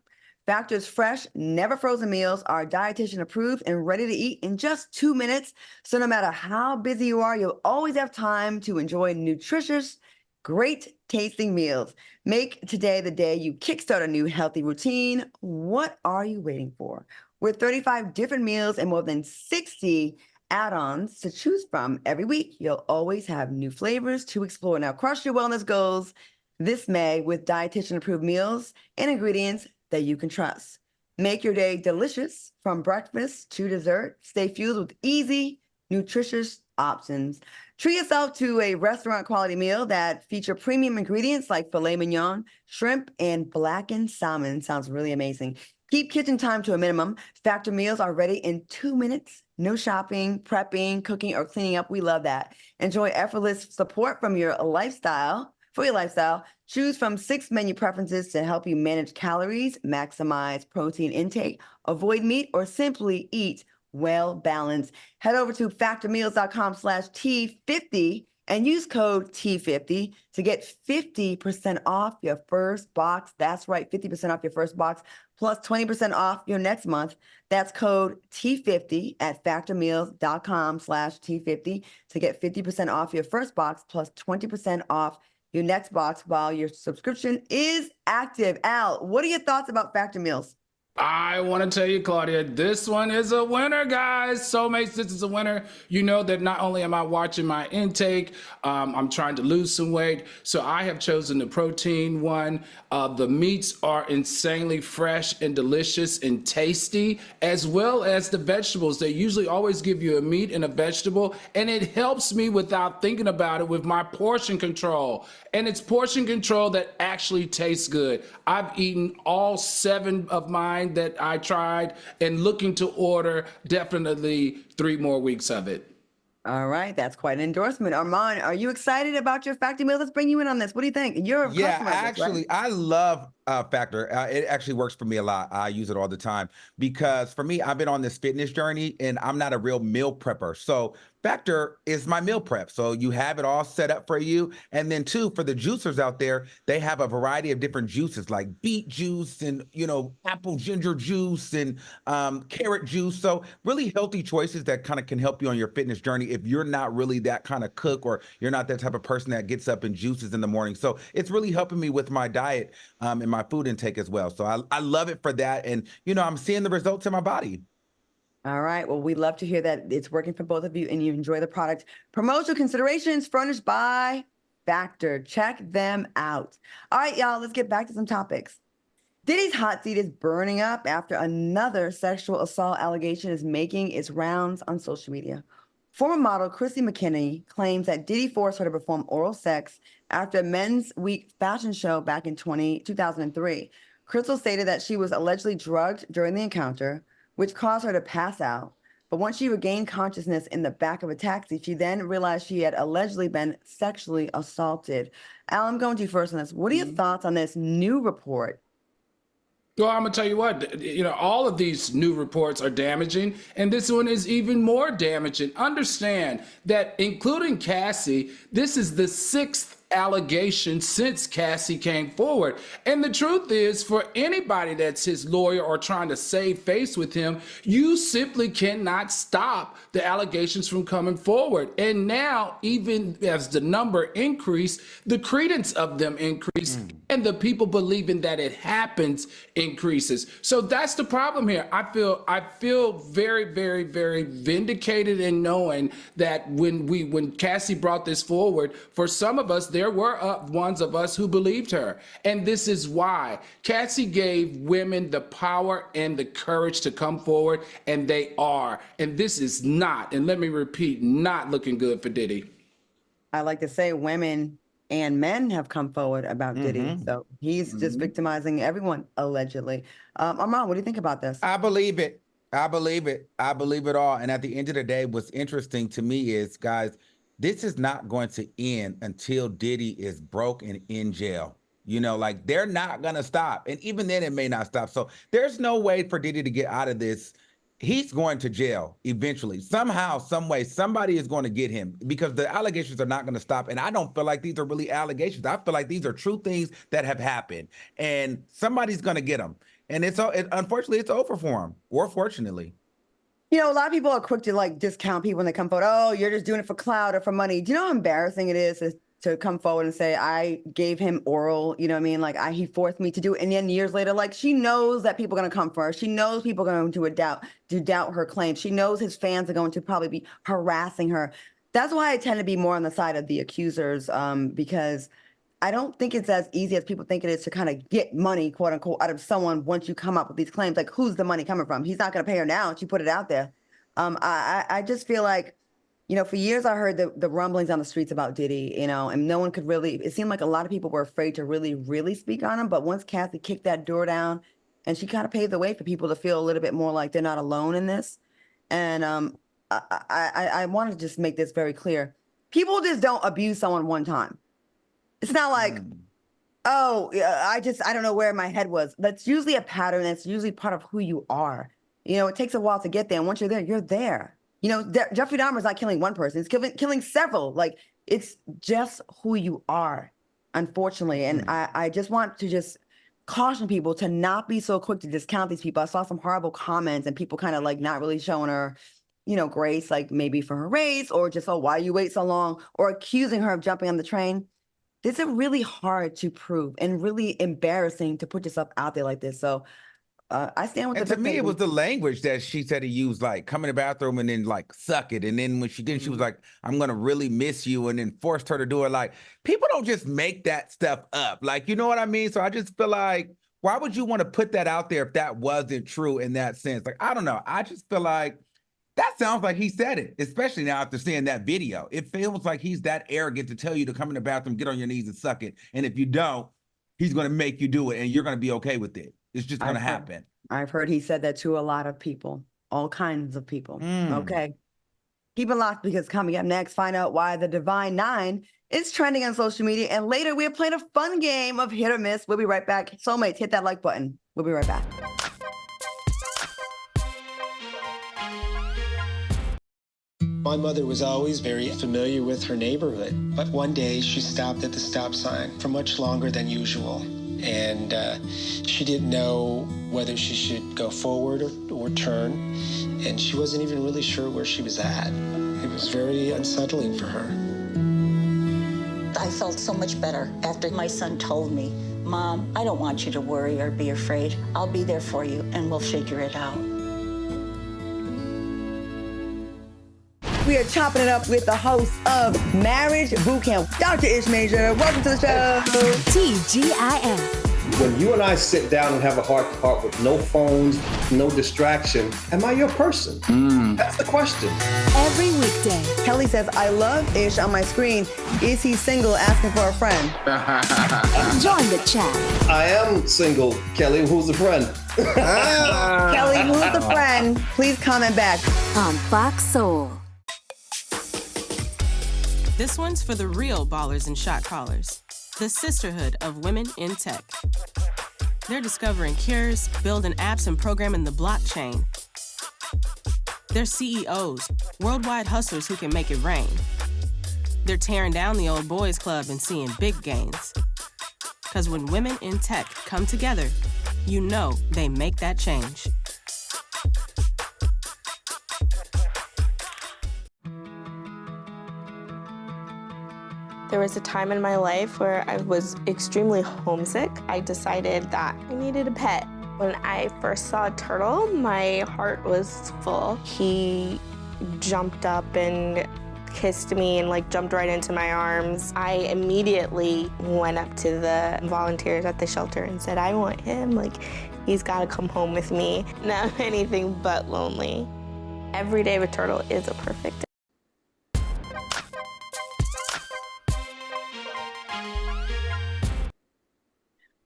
Factor's fresh, never frozen meals are dietitian approved and ready to eat in just 2 minutes. So no matter how busy you are, you'll always have time to enjoy nutritious, great tasting meals. Make today the day you kickstart a new healthy routine. What are you waiting for? With 35 different meals and more than 60 add-ons to choose from every week, you'll always have new flavors to explore. Now, crush your wellness goals this May with dietitian approved meals and ingredients that you can trust. Make your day delicious from breakfast to dessert. Stay fueled with easy, nutritious options. Treat yourself to a restaurant quality meal that feature premium ingredients like filet mignon, shrimp, and blackened salmon. Sounds really amazing. Keep kitchen time to a minimum. Factor meals are ready in 2 minutes. No shopping, prepping, cooking, or cleaning up. We love that. Enjoy effortless support from your lifestyle. For your lifestyle, choose from 6 menu preferences to help you manage calories, maximize protein intake, avoid meat, or simply eat well balanced. Head over to factormeals.com/T50 and use code T50 to get 50% off your first box. That's right, 50% off your first box, plus 20% off your next month. That's code T50 at factormeals.com/T50 to get 50% off your first box, plus 20% off your next box while your subscription is active. Al, what are your thoughts about Factor Meals? I want to tell you, Claudia, this one is a winner, guys. Soulmates, this is a winner. You know that not only am I watching my intake, I'm trying to lose some weight. So I have chosen the protein one. The meats are insanely fresh and delicious and tasty, as well as the vegetables. They usually always give you a meat and a vegetable, and it helps me without thinking about it with my portion control. And it's portion control that actually tastes good. I've eaten all 7 of mine that I tried and looking to order definitely 3 more weeks of it. All right, that's quite an endorsement. Armand, are you excited about your Factor Meal? Let's bring you in on this. What do you think? You're a Yeah, customer of this, actually, right? I love Factor. It actually works for me a lot. I use it all the time because for me, I've been on this fitness journey and I'm not a real meal prepper. So Factor is my meal prep. So you have it all set up for you. And then too, for the juicers out there, they have a variety of different juices like beet juice and, apple ginger juice and carrot juice. So really healthy choices that kind of can help you on your fitness journey if you're not really that kind of cook or you're not that type of person that gets up and juices in the morning. So it's really helping me with my diet and my food intake as well. So I love it for that. And, I'm seeing the results in my body. All right. Well, we'd love to hear that it's working for both of you and you enjoy the product. Promotional considerations furnished by Factor. Check them out. All right, y'all, let's get back to some topics. Diddy's hot seat is burning up after another sexual assault allegation is making its rounds on social media. Former model Chrissy McKinney claims that Diddy forced her to perform oral sex after a Men's Week fashion show back in 2003. Crystal stated that she was allegedly drugged during the encounter, which caused her to pass out. But once she regained consciousness in the back of a taxi, she then realized she had allegedly been sexually assaulted. Al, I'm going to you first on this. What are your thoughts on this new report? Well, I'm gonna tell you what, all of these new reports are damaging, and this one is even more damaging. Understand that, including Cassie, this is the 6th allegation since Cassie came forward. And the truth is, for anybody that's his lawyer or trying to save face with him, you simply cannot stop the allegations from coming forward. And now, even as the number increased, the credence of them increased, and the people believing that it happens increases. So that's the problem here. I feel very, very, very vindicated in knowing that when Cassie brought this forward, for some of us, there were ones of us who believed her. And this is why Cassie gave women the power and the courage to come forward, and they are. And this is not, and let me repeat, not looking good for Diddy. I like to say women and men have come forward about Diddy. So he's just victimizing everyone, allegedly. Armand, what do you think about this? I believe it. I believe it. I believe it all. And at the end of the day, what's interesting to me is, guys, this is not going to end until Diddy is broke and in jail. You know, like, they're not going to stop. And even then, it may not stop. So there's no way for Diddy to get out of this. He's going to jail eventually. Somehow, some way, somebody is going to get him, because the allegations are not going to stop. And I don't feel like these are really allegations. I feel like these are true things that have happened. And somebody's going to get him. And unfortunately, it's over for him, or fortunately. You know, a lot of people are quick to like discount people when they come forward. Oh, you're just doing it for clout or for money. Do you know how embarrassing it is to come forward and say, I gave him oral, you know what I mean? Like, he forced me to do it. And then years later, like, she knows that people are going to come for her. She knows people are going to doubt her claims. She knows his fans are going to probably be harassing her. That's why I tend to be more on the side of the accusers, because I don't think it's as easy as people think it is to kind of get money, quote unquote, out of someone once you come up with these claims. Like, who's the money coming from? He's not going to pay her now. She put it out there. I just feel like, you know, for years I heard the rumblings on the streets about Diddy, you know, and no one could really, it seemed like a lot of people were afraid to really, really speak on him. But once Kathy kicked that door down, and she kind of paved the way for people to feel a little bit more like they're not alone in this. And I want to just make this very clear. People just don't abuse someone one time. It's not like, oh, I don't know where my head was. That's usually a pattern. That's usually part of who you are. You know, it takes a while to get there. And once you're there. You know, Jeffrey Dahmer's not killing one person. He's killing several. Like, it's just who you are, unfortunately. And I just want to just caution people to not be so quick to discount these people. I saw some horrible comments and people kind of like not really showing her, you know, grace, like maybe for her race, or just, oh, why you wait so long, or accusing her of jumping on the train. This is really hard to prove and really embarrassing to put yourself out there like this. So I stand with and the to me, it was the language that she said he used, like, come in the bathroom and then, like, suck it. And then when she did, she was like, I'm going to really miss you, and then forced her to do it. Like, people don't just make that stuff up. Like, you know what I mean? So I just feel like, why would you want to put that out there if that wasn't true in that sense? Like, I don't know. I just feel like that sounds like he said it, especially now after seeing that video. It feels like he's that arrogant to tell you to come in the bathroom, get on your knees and suck it. And if you don't, he's going to make you do it, and you're going to be okay with it. It's just going to happen. I've heard he said that to a lot of people, all kinds of people. Okay. Keep it locked, because coming up next, find out why the Divine Nine is trending on social media. And later, we are playing a fun game of hit or miss. We'll be right back. Soulmates, hit that like button. We'll be right back. My mother was always very familiar with her neighborhood, but one day she stopped at the stop sign for much longer than usual. And she didn't know whether she should go forward or turn, and she wasn't even really sure where she was at. It was very unsettling for her. I felt so much better after my son told me, Mom, I don't want you to worry or be afraid. I'll be there for you, and we'll figure it out. We are chopping it up with the host of Marriage Boot Camp, Dr. Ish Major. Welcome to the show. TGIF. When you and I sit down and have a heart-to-heart with no phones, no distraction, am I your person? That's the question. Every weekday. Kelly says, I love Ish on my screen. Is he single, asking for a friend? Join the chat. I am single, Kelly. Who's the friend? Kelly, who's the friend? Please comment back. On Fox Soul. This one's for the real ballers and shot callers, the sisterhood of women in tech. They're discovering cures, building apps, and programming the blockchain. They're CEOs, worldwide hustlers who can make it rain. They're tearing down the old boys club and seeing big gains. Because when women in tech come together, you know they make that change. There was a time in my life where I was extremely homesick. I decided that I needed a pet. When I first saw a turtle, my heart was full. He jumped up and kissed me and like jumped right into my arms. I immediately went up to the volunteers at the shelter and said, I want him. Like, he's gotta come home with me. Now I'm anything but lonely. Every day with turtle is a perfect day.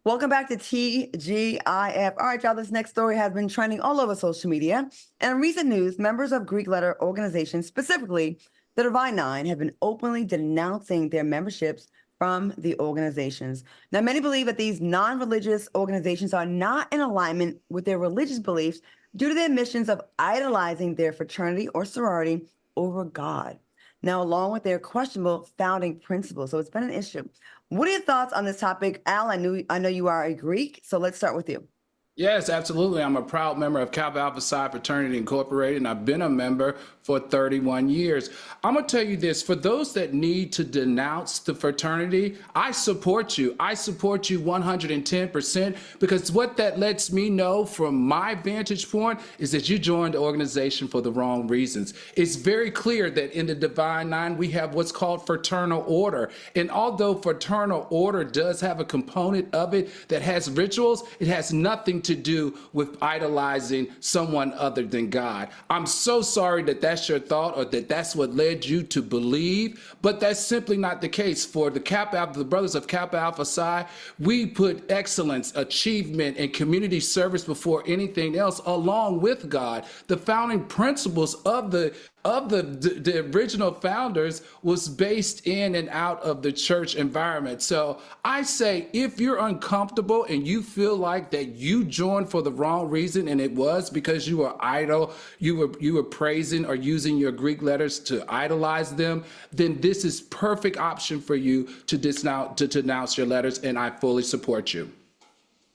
Welcome back to TGIF. All right, y'all, this next story has been trending all over social media. And in recent news, members of Greek letter organizations, specifically the Divine Nine, have been openly denouncing their memberships from the organizations. Now, many believe that these non-religious organizations are not in alignment with their religious beliefs due to their missions of idolizing their fraternity or sorority over God. Now, along with their questionable founding principles. So it's been an issue. What are your thoughts on this topic? Al, I know you are a Greek, so let's start with you. Yes, absolutely. I'm a proud member of Kappa Alpha Psi Fraternity Incorporated, and I've been a member for 31 years. I'm going to tell you this, for those that need to denounce the fraternity, I support you. I support you 110%, because what that lets me know from my vantage point is that you joined the organization for the wrong reasons. It's very clear that in the Divine Nine, we have what's called fraternal order. And although fraternal order does have a component of it that has rituals, it has nothing to do with idolizing someone other than God. I'm so sorry that that's your thought, or that that's what led you to believe, but that's simply not the case. For the Kappa Alpha, the brothers of Kappa Alpha Psi, we put excellence, achievement, and community service before anything else, along with God. The founding principles of the original founders was based in and out of the church environment. So I say, if you're uncomfortable and you feel like that you joined for the wrong reason, and it was because you were idol, you were praising or using your Greek letters to idolize them, then this is perfect option for you to denounce your letters, and I fully support you.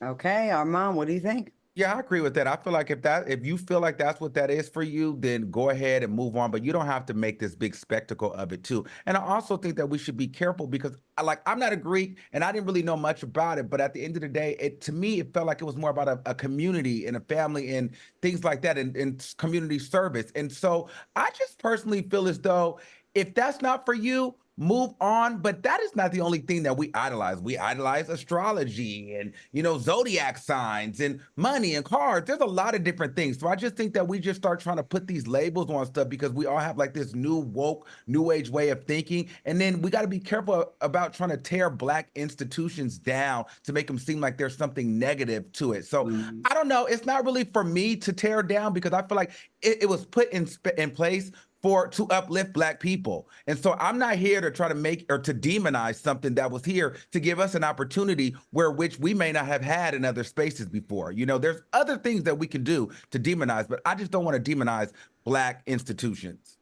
Okay, Armand, what do you think? Yeah, I agree with that. I feel like if you feel like that's what that is for you, then go ahead and move on. But you don't have to make this big spectacle of it too. And I also think that we should be careful, because I'm not a Greek and I didn't really know much about it. But at the end of the day, to me, it felt like it was more about a community and a family and things like that, and community service. And so I just personally feel as though if that's not for you, move on. But that is not the only thing that we idolize. We idolize astrology and, zodiac signs and money and cars. There's a lot of different things. So I just think that we just start trying to put these labels on stuff because we all have like this new woke, new age way of thinking. And then we got to be careful about trying to tear Black institutions down to make them seem like there's something negative to it. So I don't know. It's not really for me to tear down, because I feel like it was put in place to uplift Black people. And so I'm not here to try to make or to demonize something that was here to give us an opportunity which we may not have had in other spaces before. There's other things that we can do to demonize, but I just don't want to demonize Black institutions.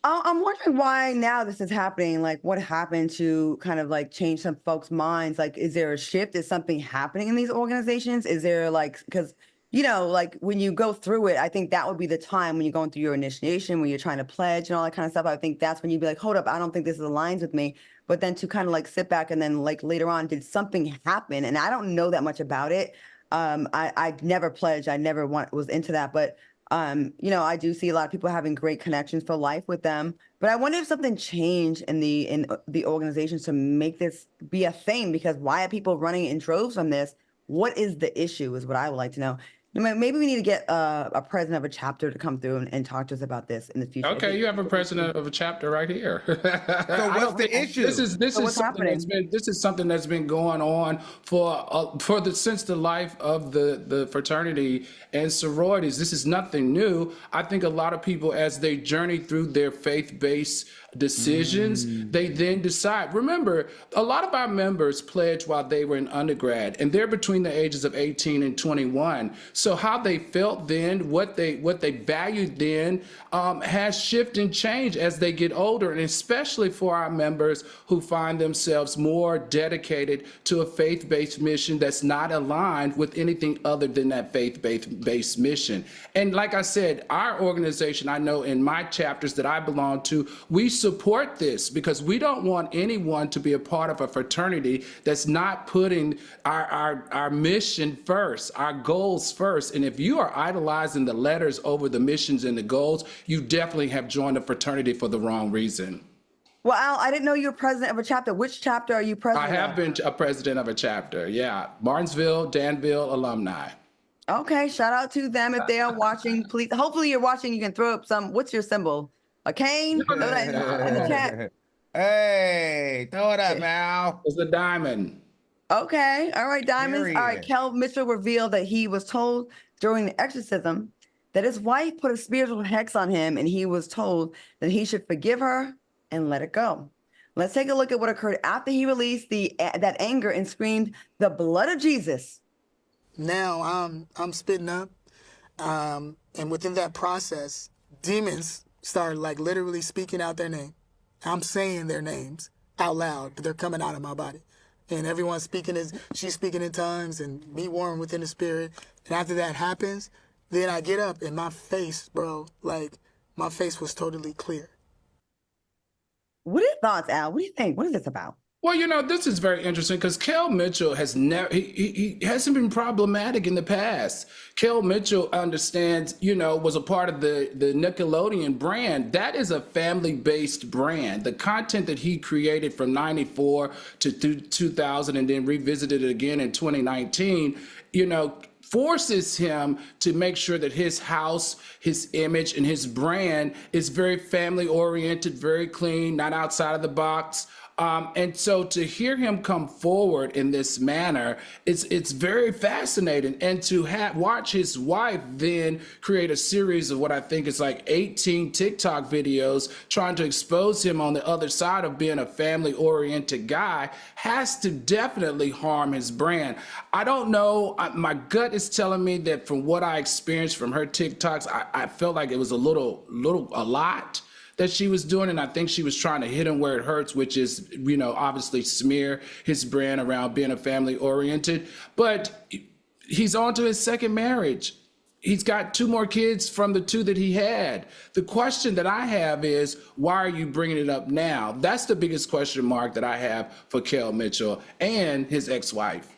I'm wondering why now this is happening. Like, what happened to kind of like change some folks' minds? Like, is there a shift? Is something happening in these organizations? Is there because like when you go through it, I think that would be the time when you're going through your initiation, when you're trying to pledge and all that kind of stuff. I think that's when you'd be like, hold up, I don't think this aligns with me. But then to kind of like sit back and then like later on, did something happen? And I don't know that much about it. I never pledged. I never was into that. But, I do see a lot of people having great connections for life with them. But I wonder if something changed in the organizations to make this be a thing, because why are people running in droves from this? What is the issue is what I would like to know. Maybe we need to get a president of a chapter to come through and talk to us about this in the future. Okay, you have a president of a chapter right here. So what's the issue? This is something that's been going on since the life of the fraternity and sororities. This is nothing new. I think a lot of people, as they journey through their faith-based decisions, they then decide. Remember, a lot of our members pledged while they were in undergrad, and they're between the ages of 18 and 21. So how they felt then, what they valued then, has shifted and changed as they get older, and especially for our members who find themselves more dedicated to a faith-based mission that's not aligned with anything other than that faith-based mission. And like I said, our organization, I know in my chapters that I belong to, we support this because we don't want anyone to be a part of a fraternity that's not putting our mission first, our goals first. And if you are idolizing the letters over the missions and the goals, you definitely have joined a fraternity for the wrong reason. Well, Al, I didn't know you were president of a chapter. Which chapter are you president of? I have been a president of a chapter, yeah. Martinsville, Danville alumni. Okay, shout out to them if they are watching. Please, hopefully you're watching. You can throw up what's your symbol? A cane? In the chat. Hey, throw it up, Mal. It's a diamond. Okay. All right, Diamonds. All right. Period. Kel Mitchell revealed that he was told during the exorcism that his wife put a spiritual hex on him, and he was told that he should forgive her and let it go. Let's take a look at what occurred after he released that anger and screamed, "The blood of Jesus." Now I'm spitting up, and within that process, demons started like literally speaking out their name. I'm saying their names out loud, but they're coming out of my body. And everyone's speaking she's speaking in tongues and me warring within the spirit. And after that happens, then I get up and my face, bro, like my face was totally clear. What are your thoughts, Al? What do you think? What is this about? Well, you know, this is very interesting because Kel Mitchell has never, he hasn't been problematic in the past. Kel Mitchell understands, you know, was a part of the Nickelodeon brand. That is a family-based brand. The content that he created from 94 to 2000 and then revisited it again in 2019, you know, forces him to make sure that his house, his image, and his brand is very family-oriented, very clean, not outside of the box. And so to hear him come forward in this manner, it's very fascinating. And to watch his wife then create a series of what I think is like 18 TikTok videos trying to expose him on the other side of being a family-oriented guy has to definitely harm his brand. I don't know. My gut is telling me that from what I experienced from her TikToks, I felt like it was a lot that she was doing, and I think she was trying to hit him where it hurts, which is, you know, obviously smear his brand around being a family-oriented. But he's on to his second marriage. He's got 2 more kids from the 2 that he had. The question that I have is, why are you bringing it up now? That's the biggest question mark that I have for Kel Mitchell and his ex-wife.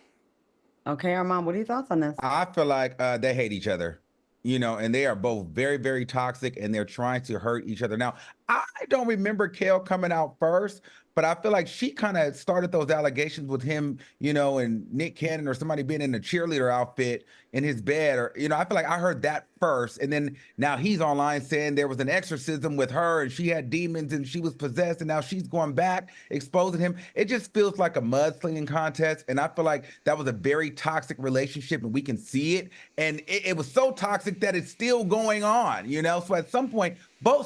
Okay, Armand, what are your thoughts on this? I feel like they hate each other. You know, and they are both very, very toxic, and they're trying to hurt each other. Now, I don't remember Kel coming out first, but I feel like she kind of started those allegations with him, you know, and Nick Cannon or somebody being in a cheerleader outfit in his bed, or, you know, I feel like I heard that first. And then now he's online saying there was an exorcism with her and she had demons and she was possessed, and now she's going back, exposing him. It just feels like a mudslinging contest. And I feel like that was a very toxic relationship, and we can see it. And it was so toxic that it's still going on, you know? So at some point,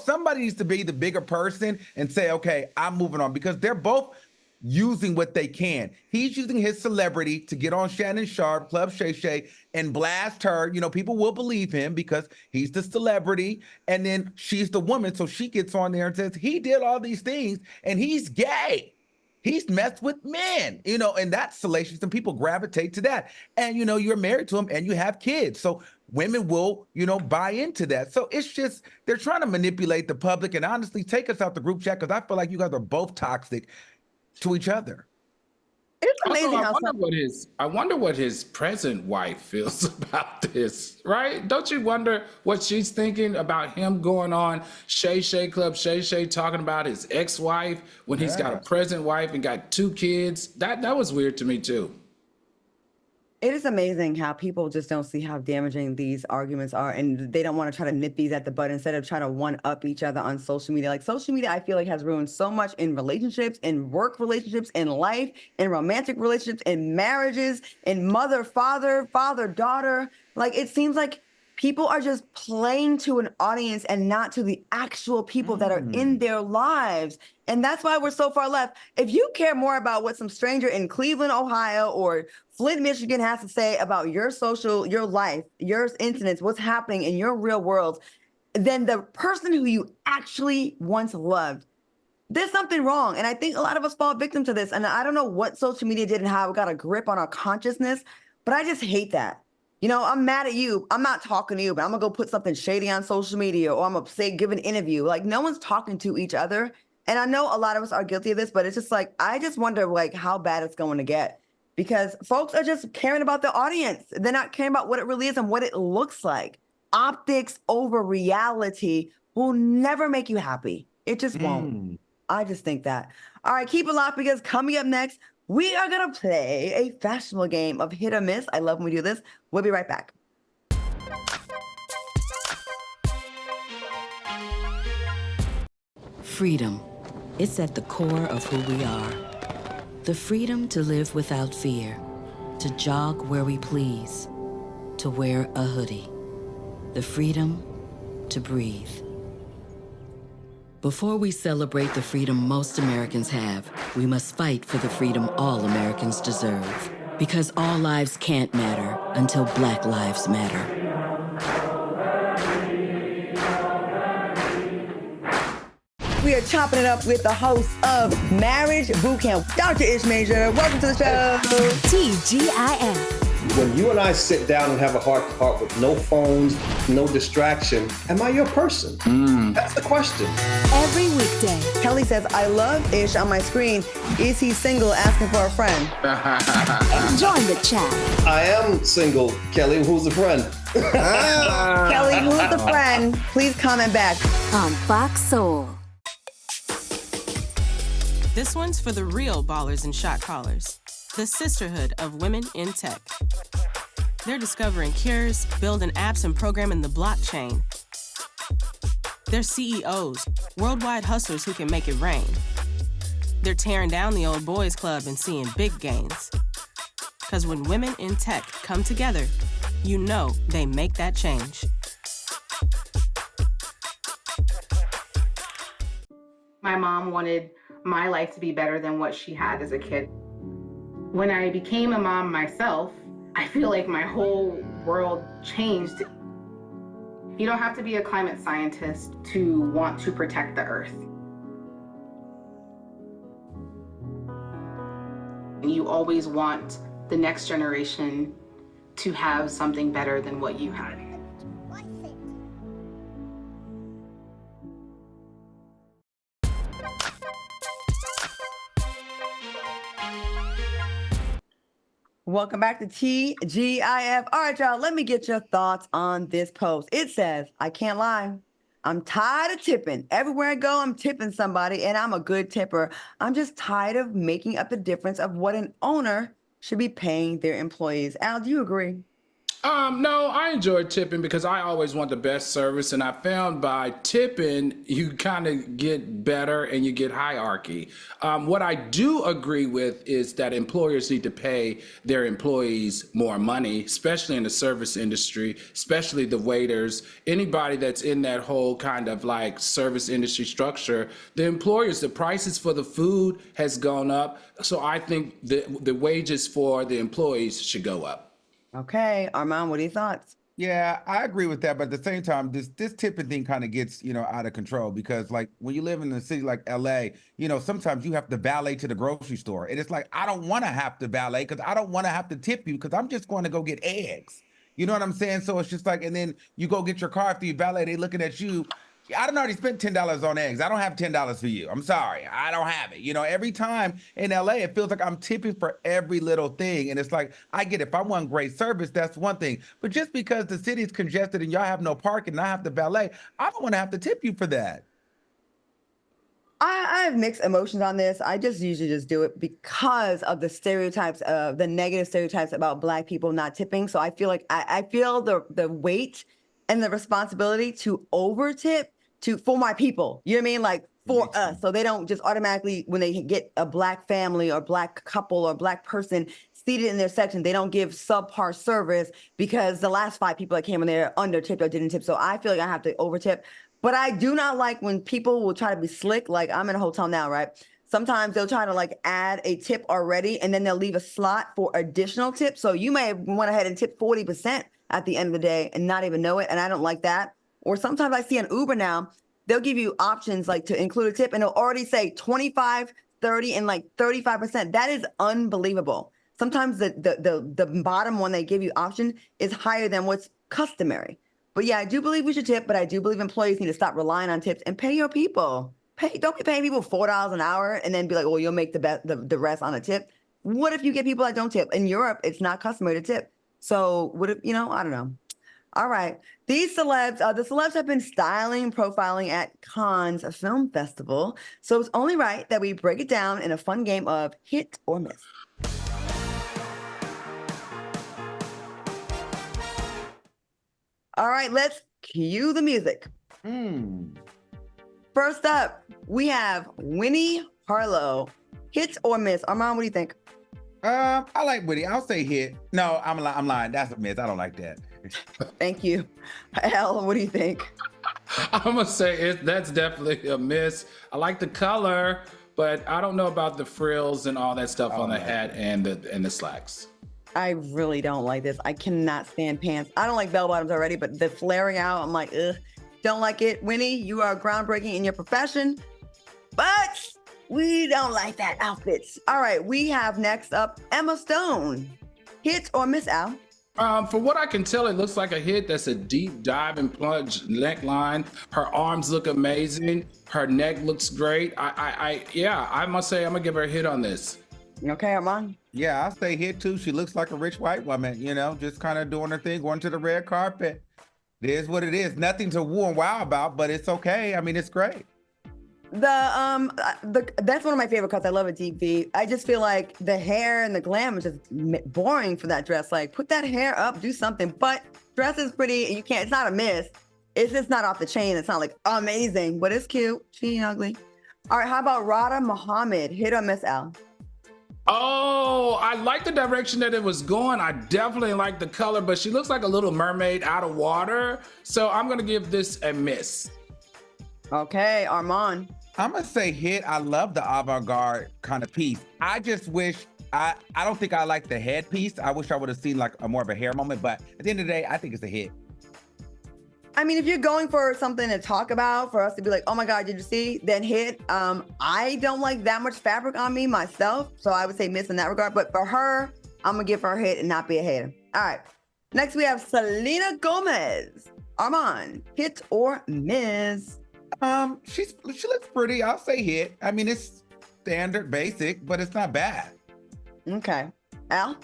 somebody needs to be the bigger person and say, okay, I'm moving on, because they're both using what they can. He's using his celebrity to get on Shannon Sharp, Club Shay Shay, and blast her. You know, people will believe him because he's the celebrity. And then she's the woman, so she gets on there and says, he did all these things and he's gay. He's messed with men, you know, and that's salacious, and people gravitate to that. And, you know, you're married to him and you have kids. So women will, you know, buy into that. So it's just, they're trying to manipulate the public and honestly take us out the group chat, because I feel like you guys are both toxic to each other. It's amazing I wonder what his present wife feels about this, right? Don't you wonder what she's thinking about him going on Shay Shay Club Shay Shay talking about his ex-wife when he's got a present wife and got 2 kids? That was weird to me too. It is amazing how people just don't see how damaging these arguments are, and they don't want to try to nip these at the bud instead of trying to one-up each other on social media. Like, social media, I feel like, has ruined so much in relationships, in work relationships, in life, in romantic relationships, in marriages, in mother-father, father-daughter. Like, it seems like people are just playing to an audience and not to the actual people that are in their lives. And that's why we're so far left. If you care more about what some stranger in Cleveland, Ohio, or Flint, Michigan has to say about your life, your incidents, what's happening in your real world, than the person who you actually once loved, there's something wrong. And I think a lot of us fall victim to this. And I don't know what social media did and how it got a grip on our consciousness, but I just hate that. You know, I'm mad at you. I'm not talking to you, but I'm gonna go put something shady on social media, or I'm gonna give an interview. Like, no one's talking to each other. And I know a lot of us are guilty of this, but it's just like, I just wonder like how bad it's going to get, because folks are just caring about the audience. They're not caring about what it really is and what it looks like. Optics over reality will never make you happy. It just won't. I just think that. All right, keep it locked, because coming up next, we are going to play a fashionable game of hit or miss. I love when we do this. We'll be right back. Freedom. It's at the core of who we are. The freedom to live without fear, to jog where we please, to wear a hoodie. The freedom to breathe. Before we celebrate the freedom most Americans have, we must fight for the freedom all Americans deserve. Because all lives can't matter until Black lives matter. We are chopping it up with the host of Marriage Bootcamp, Dr. Ish Major. Welcome to the show. TGIF. When you and I sit down and have a heart-to-heart with no phones, no distraction, am I your person? That's the question. Every weekday. Kelly says, I love Ish on my screen. Is he single, asking for a friend? Join the chat. I am single, Kelly. Who's the friend? Kelly, who's the friend? Please comment back. On Fox Soul. This one's for the real ballers and shot callers. The sisterhood of women in tech. They're discovering cures, building apps, and programming the blockchain. They're CEOs, worldwide hustlers who can make it rain. They're tearing down the old boys club and seeing big gains. Because when women in tech come together, you know they make that change. My mom wanted my life to be better than what she had as a kid. When I became a mom myself, I feel like my whole world changed. You don't have to be a climate scientist to want to protect the earth. You always want the next generation to have something better than what you had. Welcome back to TGIF. All right, y'all, let me get your thoughts on this post. It says, I can't lie. I'm tired of tipping. Everywhere I go, I'm tipping somebody, and I'm a good tipper. I'm just tired of making up the difference of what an owner should be paying their employees. Al, do you agree? No, I enjoy tipping because I always want the best service, and I found by tipping, you kind of get better and you get hierarchy. What I do agree with is that employers need to pay their employees more money, especially in the service industry, especially the waiters, anybody that's in that whole kind of like service industry structure. The employers, the prices for the food has gone up, so I think the wages for the employees should go up. Okay, Armand, what are your thoughts? Yeah, I agree with that, but at the same time, this tipping thing kind of gets, out of control because like when you live in a city like LA, sometimes you have to valet to the grocery store. And it's like, I don't want to have to valet because I don't want to have to tip you because I'm just going to go get eggs. You know what I'm saying? So it's just like, and then you go get your car after you valet, they looking at you. I done already spent $10 on eggs. I don't have $10 for you. I'm sorry. I don't have it. Every time in LA, it feels like I'm tipping for every little thing. And it's like, I get it. If I want great service, that's one thing. But just because the city is congested and y'all have no parking and I have to valet, I don't want to have to tip you for that. I have mixed emotions on this. I just usually just do it because of the stereotypes, of the negative stereotypes about Black people not tipping. So I feel like I feel the weight and the responsibility to over tip for my people. You know what I mean? Like for us. So they don't just automatically, when they get a Black family or Black couple or Black person seated in their section, they don't give subpar service because the last 5 people that came in there under tipped or didn't tip. So I feel like I have to over tip. But I do not like when people will try to be slick. Like I'm in a hotel now, right? Sometimes they'll try to like add a tip already and then they'll leave a slot for additional tips. So you may have went ahead and tip 40% at the end of the day and not even know it. And I don't like that. Or sometimes I see an Uber now, they'll give you options like to include a tip and it'll already say 25, 30, and like 35%. That is unbelievable. Sometimes the bottom one they give you option is higher than what's customary. But yeah, I do believe we should tip, but I do believe employees need to stop relying on tips and pay your people. Don't be paying people $4 an hour and then be like, well, you'll make the rest on a tip. What if you get people that don't tip? In Europe, it's not customary to tip. So what if, I don't know. All right. These celebs, the celebs have been styling, profiling at Cannes Film Festival. So it's only right that we break it down in a fun game of hit or miss. All right, let's cue the music. First up, we have Winnie Harlow. Hit or miss? Armand, what do you think? I like Woody. I'll say hit. No, I'm lying. That's a miss. I don't like that. Thank you. Al, what do you think? I'm gonna say that's definitely a miss. I like the color, but I don't know about the frills and all that stuff on the hat and the slacks. I really don't like this. I cannot stand pants. I don't like bell bottoms already, but the flaring out, I'm like, ugh, don't like it. Winnie, you are groundbreaking in your profession, but we don't like that outfits. All right, we have next up Emma Stone. Hit or miss, Al? From what I can tell, it looks like a hit. That's a deep dive and plunge neckline. Her arms look amazing. Her neck looks great. I must say I'm gonna give her a hit on this. Okay, Armand? Yeah, I'll say hit too. She looks like a rich white woman, just kind of doing her thing, going to the red carpet. It is what it is. Nothing to woo and wow about, but it's okay. I mean, it's great. That's one of my favorite cuts. I love a deep V. I just feel like the hair and the glam is just boring for that dress. Like, put that hair up, do something. But dress is pretty. And it's not a miss. It's just not off the chain. It's not like amazing, but it's cute. She ain't ugly. All right, how about Rada Muhammad? Hit or miss, Al? Oh, I like the direction that it was going. I definitely like the color, but she looks like a little mermaid out of water. So I'm gonna give this a miss. Okay, Armand. I'm gonna say hit. I love the avant-garde kind of piece. I just wish I don't think I like the headpiece. I wish I would have seen like a more of a hair moment, but at the end of the day, I think it's a hit. I mean, if you're going for something to talk about, for us to be like, oh my God, did you see? Then hit. I don't like that much fabric on me myself, so I would say miss in that regard. But for her, I'm gonna give her a hit and not be a hater. All right. Next, we have Selena Gomez. Armand, hit or miss? She looks pretty. I'll say hit. I mean, it's standard, basic, but it's not bad. Okay. Al?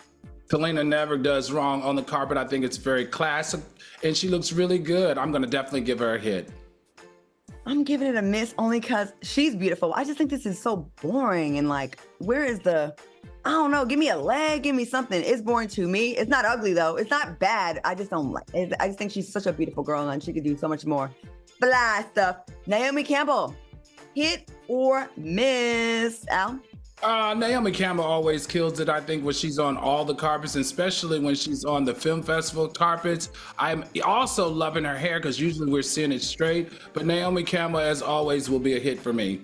Selena never does wrong on the carpet. I think it's very classic, and she looks really good. I'm gonna definitely give her a hit. I'm giving it a miss only because she's beautiful. I just think this is so boring and like, where is I don't know, give me a leg, give me something. It's boring to me. It's not ugly though. It's not bad. I just don't like it. I just think she's such a beautiful girl and she could do so much more fly stuff. Naomi Campbell, hit or miss, Al? Naomi Campbell always kills it, I think, when she's on all the carpets, especially when she's on the film festival carpets. I'm also loving her hair because usually we're seeing it straight, but Naomi Campbell, as always, will be a hit for me.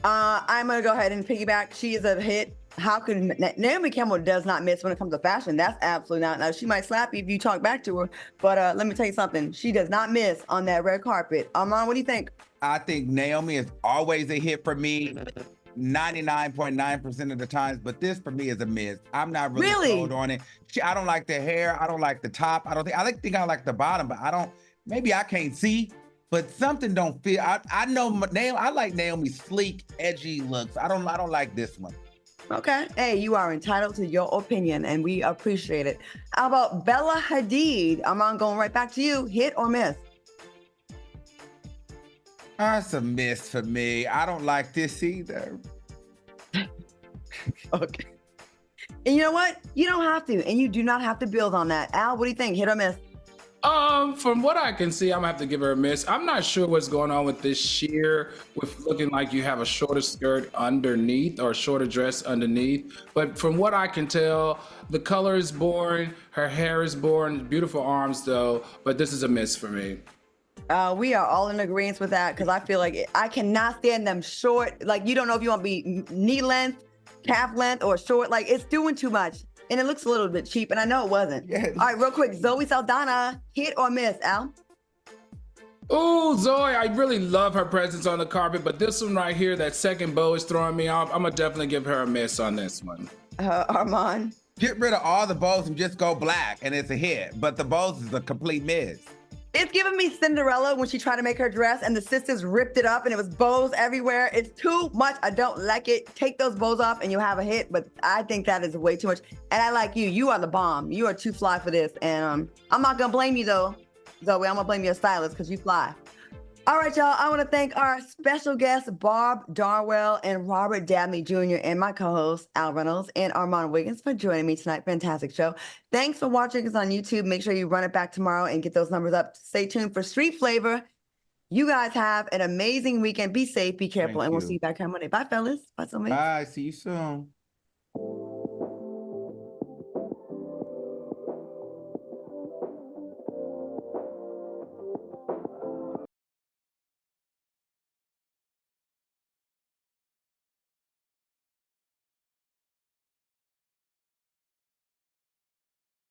I'm going to go ahead and piggyback. She is a hit. How can Naomi Campbell does not miss when it comes to fashion? That's absolutely not. Now, she might slap you if you talk back to her, but let me tell you something. She does not miss on that red carpet. Armand, what do you think? I think Naomi is always a hit for me. 99.9% of the times, but this for me is a miss. I'm not really sold on it. I don't like the hair. I don't like the top. I like the bottom, but maybe I can't see, but something don't feel. I know I like Naomi's sleek, edgy looks. I don't like this one. Okay. Hey, you are entitled to your opinion and we appreciate it. How about Bella Hadid? I'm going right back to you. Hit or miss? That's a miss for me. I don't like this either. Okay. And you know what? You don't have to, and you do not have to build on that. Al, what do you think? Hit or miss? From what I can see, I'm gonna have to give her a miss. I'm not sure what's going on with this sheer, with looking like you have a shorter skirt underneath or a shorter dress underneath. But from what I can tell, the color is boring, her hair is boring, beautiful arms though, but this is a miss for me. We are all in agreement with that because I feel like I cannot stand them short. Like, you don't know if you want to be knee length, calf length, or short. Like, it's doing too much. And it looks a little bit cheap, and I know it wasn't. Yes. All right, real quick, Zoe Saldana, hit or miss, Al? Oh, Zoe, I really love her presence on the carpet, but this one right here, that second bow is throwing me off. I'm gonna definitely give her a miss on this one. Armand? Get rid of all the bows and just go black, and it's a hit. But the bows is a complete miss. It's giving me Cinderella when she tried to make her dress and the sisters ripped it up and it was bows everywhere. It's too much. I don't like it. Take those bows off and you'll have a hit, but I think that is way too much. And I like you. You are the bomb. You are too fly for this. And I'm not gonna blame you though, Zoe. I'm gonna blame your stylist because you fly. All right, y'all. I want to thank our special guests, Barb Darwell and Robert Dabney Jr., and my co-hosts, Al Reynolds and Armand Wiggins, for joining me tonight. Fantastic show. Thanks for watching us on YouTube. Make sure you run it back tomorrow and get those numbers up. Stay tuned for Street Flavor. You guys have an amazing weekend. Be safe, be careful, Thank and we'll you. see you back here Monday. Bye, fellas. Bye, soulmates. Bye. See you soon.